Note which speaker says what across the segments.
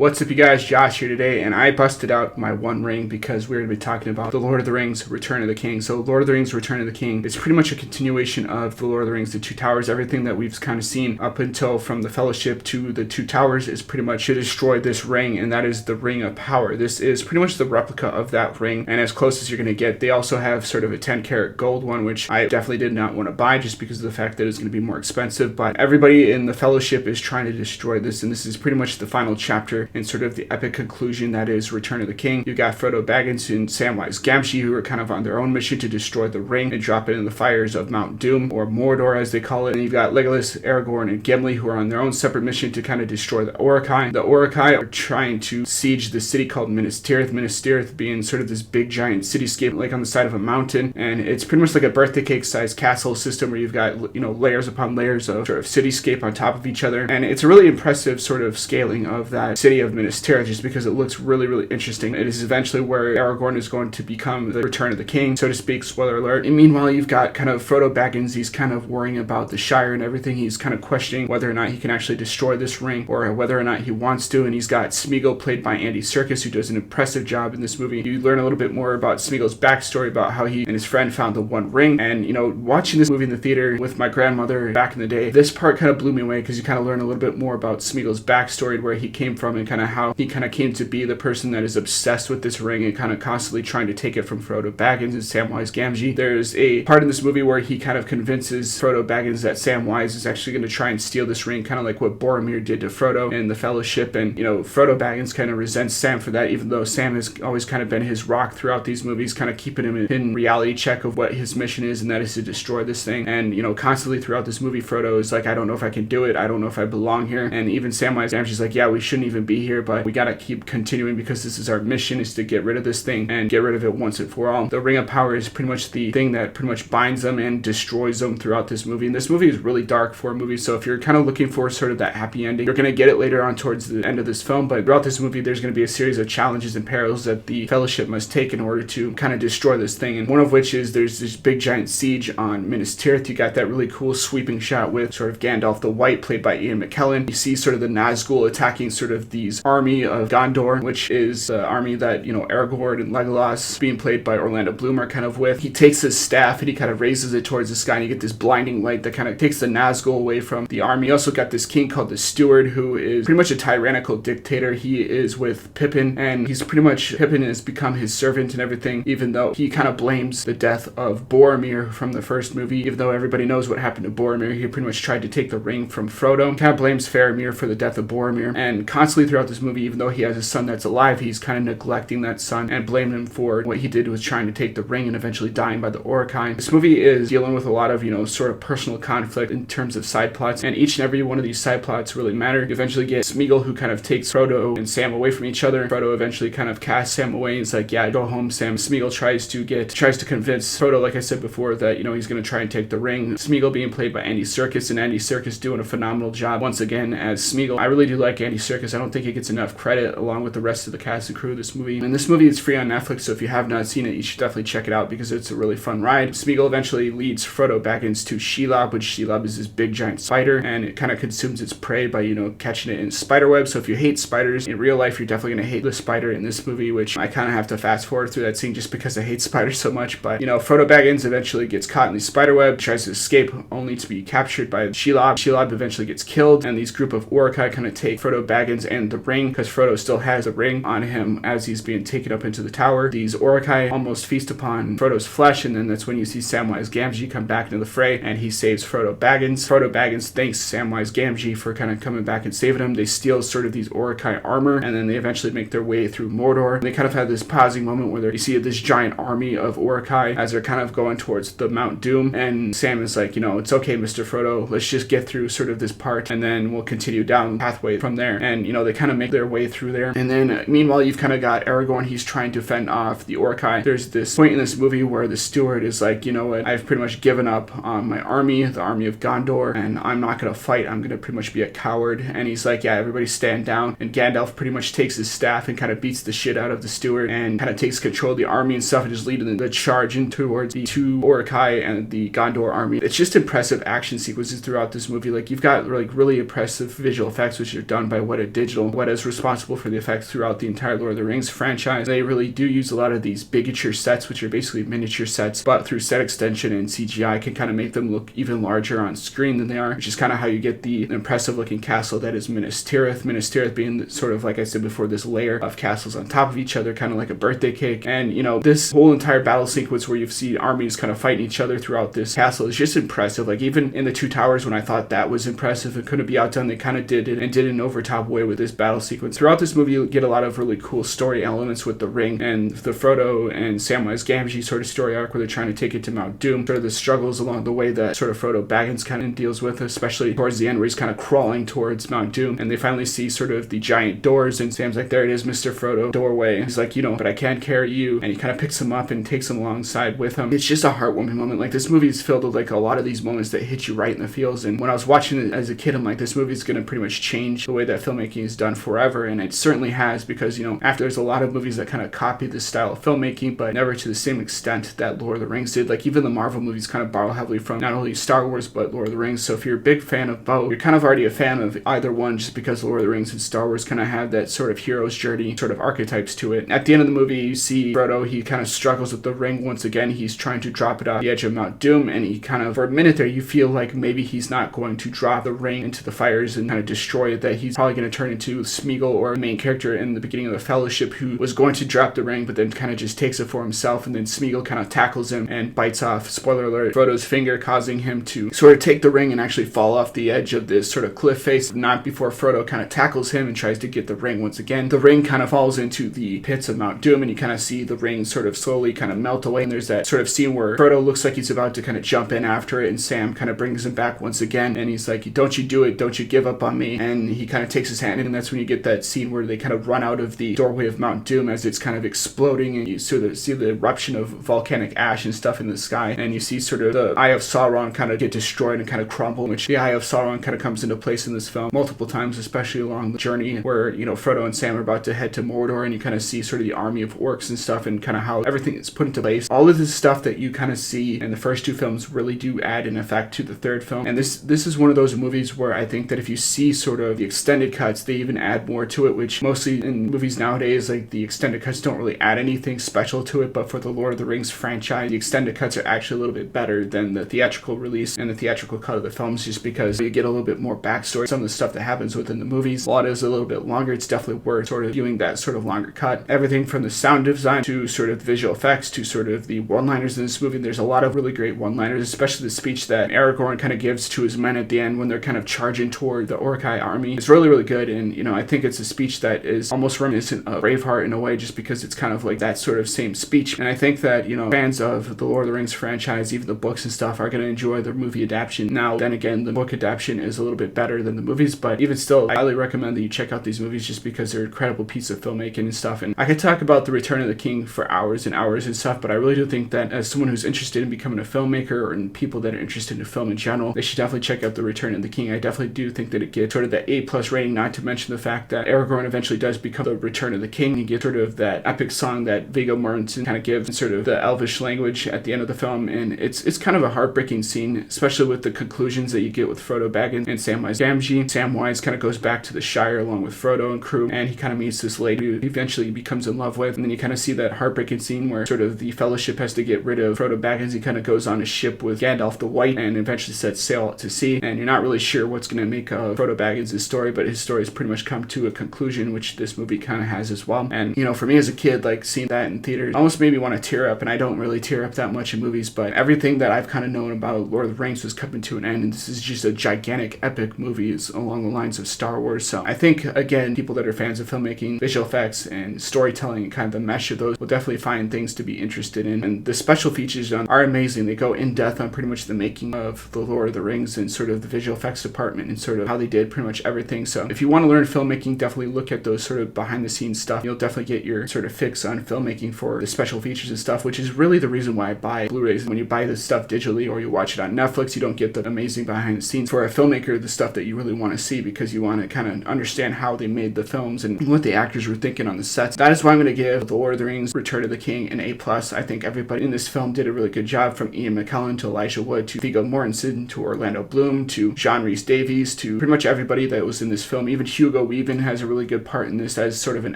Speaker 1: What's up, you guys? Josh here today, and I busted out my One Ring because we're going to be talking about The Lord of the Rings, Return of the King. So Lord of the Rings, Return of the King is pretty much a continuation of The Lord of the Rings, The Two Towers. Everything that we've kind of seen up until from the Fellowship to The Two Towers is pretty much to destroy this ring, and that is the Ring of Power. This is pretty much the replica of that ring, and as close as you're going to get. They also have sort of a 10-karat gold one, which I definitely did not want to buy just because of the fact that it's going to be more expensive, but everybody in the Fellowship is trying to destroy this, and this is pretty much the final chapter in sort of the epic conclusion that is Return of the King. You got Frodo Baggins and Samwise Gamgee, who are kind of on their own mission to destroy the ring and drop it in the fires of Mount Doom, or Mordor as they call it. And you've got Legolas, Aragorn, and Gimli, who are on their own separate mission to kind of destroy the Uruk-hai. The Uruk-hai are trying to siege the city called Minas Tirith. Minas Tirith being sort of this big giant cityscape like on the side of a mountain, and it's pretty much like a birthday cake sized castle system where you've got, you know, layers upon layers of sort of cityscape on top of each other, and it's a really impressive sort of scaling of that city of Minas Tirith just because it looks really, really interesting. It is eventually where Aragorn is going to become the Return of the King, so to speak, spoiler alert. And meanwhile, you've got kind of Frodo Baggins. He's kind of worrying about the Shire and everything. He's kind of questioning whether or not he can actually destroy this ring or whether or not he wants to, and he's got Smeagol played by Andy Serkis, who does an impressive job in this movie. You learn a little bit more about Smeagol's backstory, about how he and his friend found the One Ring, and, you know, watching this movie in the theater with my grandmother back in the day, this part kind of blew me away because you kind of learn a little bit more about Smeagol's backstory, where he came from and kind of how he kind of came to be the person that is obsessed with this ring and kind of constantly trying to take it from Frodo Baggins and Samwise Gamgee. There's a part in this movie where he kind of convinces Frodo Baggins that Samwise is actually going to try and steal this ring, kind of like what Boromir did to Frodo in the Fellowship, and, you know, Frodo Baggins kind of resents Sam for that, even though Sam has always kind of been his rock throughout these movies, kind of keeping him in reality check of what his mission is, and that is to destroy this thing. And, you know, constantly throughout this movie, Frodo is like, I don't know if I can do it, I don't know if I belong here, and even Samwise Gamgee's like, yeah, we shouldn't even be here, but we gotta keep continuing because this is our mission, is to get rid of this thing and get rid of it once and for all. The Ring of Power is pretty much the thing that pretty much binds them and destroys them throughout this movie, and this movie is really dark for a movie, so if you're kind of looking for sort of that happy ending, you're gonna get it later on towards the end of this film, but throughout this movie there's gonna be a series of challenges and perils that the Fellowship must take in order to kind of destroy this thing, and one of which is there's this big giant siege on Minas Tirith. You got that really cool sweeping shot with sort of Gandalf the White, played by Ian McKellen. You see sort of the Nazgul attacking sort of these army of Gondor, which is the army that, you know, Aragorn and Legolas, being played by Orlando Bloom, are kind of with. He takes his staff and he kind of raises it towards the sky, and you get this blinding light that kind of takes the Nazgul away from the army. You also got this king called the Steward, who is pretty much a tyrannical dictator. He is with Pippin, and Pippin has become his servant and everything, even though he kind of blames the death of Boromir from the first movie. Even though everybody knows what happened to Boromir, he pretty much tried to take the ring from Frodo. He kind of blames Faramir for the death of Boromir, and constantly throughout this movie, even though he has a son that's alive, he's kind of neglecting that son and blaming him for what he did, was trying to take the ring and eventually dying by the Uruk-hai. This movie is dealing with a lot of, you know, sort of personal conflict in terms of side plots, and each and every one of these side plots really matter. You eventually get Smeagol, who kind of takes Frodo and Sam away from each other. Frodo eventually kind of casts Sam away, and it's like, yeah, go home, Sam. Smeagol tries to convince Frodo, like I said before, that, you know, he's going to try and take the ring. Smeagol being played by Andy Serkis, and Andy Serkis doing a phenomenal job once again as Smeagol. I really do like Andy Serkis. I don't think he gets enough credit along with the rest of the cast and crew of this movie. And this movie is free on Netflix, so if you have not seen it, you should definitely check it out because it's a really fun ride. Smeagol eventually leads Frodo Baggins to Shelob, which Shelob is this big giant spider, and it kind of consumes its prey by, you know, catching it in spider web. So if you hate spiders in real life, you're definitely going to hate the spider in this movie, which I kind of have to fast forward through that scene just because I hate spiders so much. But, you know, Frodo Baggins eventually gets caught in the spider web, tries to escape, only to be captured by Shelob. Shelob eventually gets killed, and these group of Uruk-hai kind of take Frodo Baggins and the ring, because Frodo still has the ring on him as he's being taken up into the tower. These Uruk-hai almost feast upon Frodo's flesh, and then that's when you see Samwise Gamgee come back into the fray, and he saves Frodo Baggins. Frodo Baggins thanks Samwise Gamgee for kind of coming back and saving him. They steal sort of these Uruk-hai armor, and then they eventually make their way through Mordor. And they kind of have this pausing moment where you see this giant army of Uruk-hai as they're kind of going towards the Mount Doom, and Sam is like, you know, it's okay, Mr. Frodo, let's just get through sort of this part, and then we'll continue down the pathway from there. And, you know, they kind of make their way through there. And then, meanwhile, you've kind of got Aragorn. He's trying to fend off the Uruk-hai. There's this point in this movie where the steward is like, you know what, I've pretty much given up on my army, the army of Gondor, and I'm not going to fight. I'm going to pretty much be a coward. And he's like, yeah, everybody stand down. And Gandalf pretty much takes his staff and kind of beats the shit out of the steward and kind of takes control of the army and stuff, and just leading the charge in towards the two Uruk-hai and the Gondor army. It's just impressive action sequences throughout this movie. Like, you've got like really impressive visual effects, which are done by Weta Digital, what is responsible for the effects throughout the entire Lord of the Rings franchise. They really do use a lot of these bigature sets, which are basically miniature sets, but through set extension and CGI can kind of make them look even larger on screen than they are, which is kind of how you get the impressive looking castle that is Minas Tirith. Minas Tirith being sort of, like I said before, this layer of castles on top of each other, kind of like a birthday cake. And this whole entire battle sequence where you've seen armies kind of fighting each other throughout this castle is just impressive. Like, even in the Two Towers, when I thought that was impressive and couldn't be outdone, they kind of did it, and did it in an overtop way with this battle sequence. Throughout this movie, you get a lot of really cool story elements with the ring and the Frodo and Samwise Gamgee sort of story arc, where they're trying to take it to Mount Doom, sort of the struggles along the way that sort of Frodo Baggins kind of deals with, especially towards the end where he's kind of crawling towards Mount Doom, and they finally see sort of the giant doors, and Sam's like, there it is, Mr. Frodo, doorway. He's like, but I can't carry you, and he kind of picks him up and takes him alongside with him. It's just a heartwarming moment. Like, this movie is filled with like a lot of these moments that hit you right in the feels, and when I was watching it as a kid, I'm like, this movie is going to pretty much change the way that filmmaking is done forever, and it certainly has, because after there's a lot of movies that kind of copy this style of filmmaking, but never to the same extent that Lord of the Rings did. Like, even the Marvel movies kind of borrow heavily from not only Star Wars but Lord of the Rings. So if you're a big fan of both, you're kind of already a fan of either one, just because Lord of the Rings and Star Wars kind of have that sort of hero's journey sort of archetypes to it. At the end of the movie, you see Frodo, he kind of struggles with the ring once again. He's trying to drop it off the edge of Mount Doom, and he kind of, for a minute there, you feel like maybe he's not going to drop the ring into the fires and kind of destroy it, that he's probably going to turn into Smeagol, or the main character in the beginning of the Fellowship, who was going to drop the ring but then kind of just takes it for himself, and then Smeagol kind of tackles him and bites off, spoiler alert, Frodo's finger, causing him to sort of take the ring and actually fall off the edge of this sort of cliff face, not before Frodo kind of tackles him and tries to get the ring once again. The ring kind of falls into the pits of Mount Doom, and you kind of see the ring sort of slowly kind of melt away, and there's that sort of scene where Frodo looks like he's about to kind of jump in after it, and Sam kind of brings him back once again, and he's like, don't you do it, don't you give up on me, and he kind of takes his hand, and that's when you get that scene where they kind of run out of the doorway of Mount Doom as it's kind of exploding, and you sort of see the eruption of volcanic ash and stuff in the sky, and you see sort of the Eye of Sauron kind of get destroyed and kind of crumble, which the Eye of Sauron kind of comes into place in this film multiple times, especially along the journey where, Frodo and Sam are about to head to Mordor, and you kind of see sort of the army of orcs and stuff, and kind of how everything is put into place. All of this stuff that you kind of see in the first two films really do add an effect to the third film, and this is one of those movies where I think that if you see sort of the extended cuts, they even add more to it, which mostly in movies nowadays, like, the extended cuts don't really add anything special to it, but for the Lord of the Rings franchise, the extended cuts are actually a little bit better than the theatrical release and the theatrical cut of the films, just because you get a little bit more backstory. Some of the stuff that happens within the movies, a lot is a little bit longer. It's definitely worth sort of viewing that sort of longer cut. Everything from the sound design to sort of the visual effects to sort of the one-liners in this movie. There's a lot of really great one-liners, especially the speech that Aragorn kind of gives to his men at the end when they're kind of charging toward the Orcai army. It's really, really good, and I think it's a speech that is almost reminiscent of Braveheart in a way, just because it's kind of like that sort of same speech. And I think that, fans of the Lord of the Rings franchise, even the books and stuff, are going to enjoy the movie adaptation. Now, then again, the book adaptation is a little bit better than the movies, but even still, I highly recommend that you check out these movies just because they're an incredible piece of filmmaking and stuff. And I could talk about The Return of the King for hours and hours and stuff, but I really do think that as someone who's interested in becoming a filmmaker, or in people that are interested in film in general, they should definitely check out The Return of the King. I definitely do think that it gets sort of that A+ rating, not to mention the fact that Aragorn eventually does become the Return of the King. You get sort of that epic song that Viggo Mortensen kind of gives in sort of the Elvish language at the end of the film, and it's kind of a heartbreaking scene, especially with the conclusions that you get with Frodo Baggins and Samwise Gamgee. Samwise kind of goes back to the Shire along with Frodo and crew, and he kind of meets this lady who eventually becomes in love with, and then you kind of see that heartbreaking scene where sort of the Fellowship has to get rid of Frodo Baggins. He kind of goes on a ship with Gandalf the White and eventually sets sail out to sea, and you're not really sure what's going to make of Frodo Baggins' story, but his story has pretty much come to a conclusion, which this movie kind of has as well. And for me as a kid, like, seeing that in theaters almost made me want to tear up, and I don't really tear up that much in movies, but everything that I've kind of known about Lord of the Rings was coming to an end, and this is just a gigantic epic movie along the lines of Star Wars. So I think, again, people that are fans of filmmaking, visual effects, and storytelling, and kind of the mesh of those, will definitely find things to be interested in. And the special features are amazing. They go in depth on pretty much the making of the Lord of the Rings and sort of the visual effects department and sort of how they did pretty much everything. So if you want to learn filmmaking, definitely look at those sort of behind the scenes stuff. You'll definitely get your sort of fix on filmmaking for the special features and stuff, which is really the reason why I buy Blu-rays. When you buy this stuff digitally or you watch it on Netflix, you don't get the amazing behind the scenes. For a filmmaker, the stuff that you really want to see, because you want to kind of understand how they made the films and what the actors were thinking on the sets. That is why I'm going to give The Lord of the Rings Return of the King an A+. I think everybody in this film did a really good job, from Ian McKellen to Elijah Wood to Viggo Mortensen to Orlando Bloom to John Rhys Davies to pretty much everybody that was in this film. Even Hugh Hugo Weaving has a really good part in this as sort of an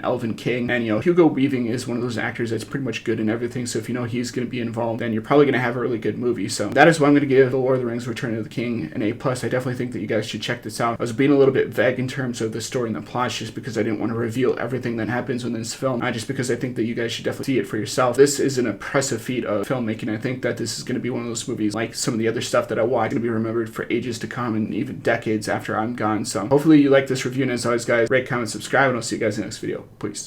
Speaker 1: elven king. And, Hugo Weaving is one of those actors that's pretty much good in everything. So if you know he's going to be involved, then you're probably going to have a really good movie. So that is why I'm going to give The Lord of the Rings Return of the King an A+. I definitely think that you guys should check this out. I was being a little bit vague in terms of the story and the plot just because I didn't want to reveal everything that happens in this film. Just because I think that you guys should definitely see it for yourself. This is an impressive feat of filmmaking. I think that this is going to be one of those movies, like some of the other stuff that I watch, going to be remembered for ages to come and even decades after I'm gone. So hopefully you like this review, and as always guys, rate, comment, subscribe, and I'll see you guys in the next video. Peace.